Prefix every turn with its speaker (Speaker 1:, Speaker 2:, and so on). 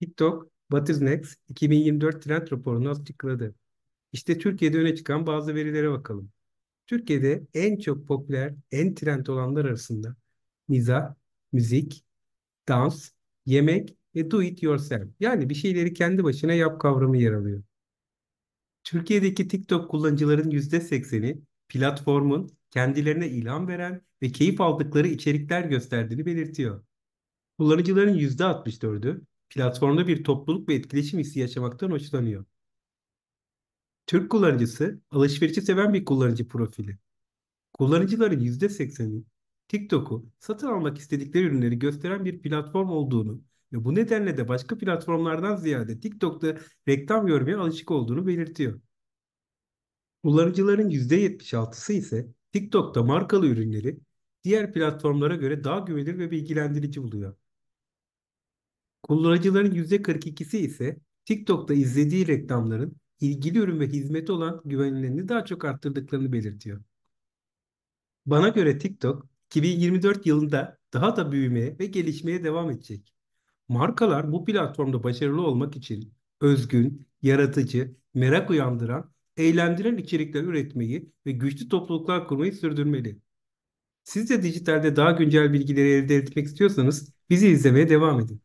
Speaker 1: TikTok, What is Next 2024 trend raporunu açıkladı. İşte Türkiye'de öne çıkan bazı verilere bakalım. Türkiye'de en çok popüler, en trend olanlar arasında mizah, müzik, dans, yemek ve do it yourself. Yani bir şeyleri kendi başına yap kavramı yer alıyor. Türkiye'deki TikTok kullanıcıların %80'i platformun kendilerine ilham veren ve keyif aldıkları içerikler gösterdiğini belirtiyor. Kullanıcıların %64'ü platformda bir topluluk ve etkileşim hissi yaşamaktan hoşlanıyor. Türk kullanıcısı alışverişi seven bir kullanıcı profili. Kullanıcıların %80'i TikTok'u satın almak istedikleri ürünleri gösteren bir platform olduğunu ve bu nedenle de başka platformlardan ziyade TikTok'ta reklam görmeye alışık olduğunu belirtiyor. Kullanıcıların %76'sı ise TikTok'ta markalı ürünleri diğer platformlara göre daha güvenilir ve bilgilendirici buluyor. Kullanıcıların %42'si ise TikTok'ta izlediği reklamların ilgili ürün ve hizmeti olan güvenilirliğini daha çok arttırdıklarını belirtiyor. Bana göre TikTok 2024 yılında daha da büyümeye ve gelişmeye devam edecek. Markalar bu platformda başarılı olmak için özgün, yaratıcı, merak uyandıran, eğlendiren içerikler üretmeyi ve güçlü topluluklar kurmayı sürdürmeli. Siz de dijitalde daha güncel bilgileri elde etmek istiyorsanız bizi izlemeye devam edin.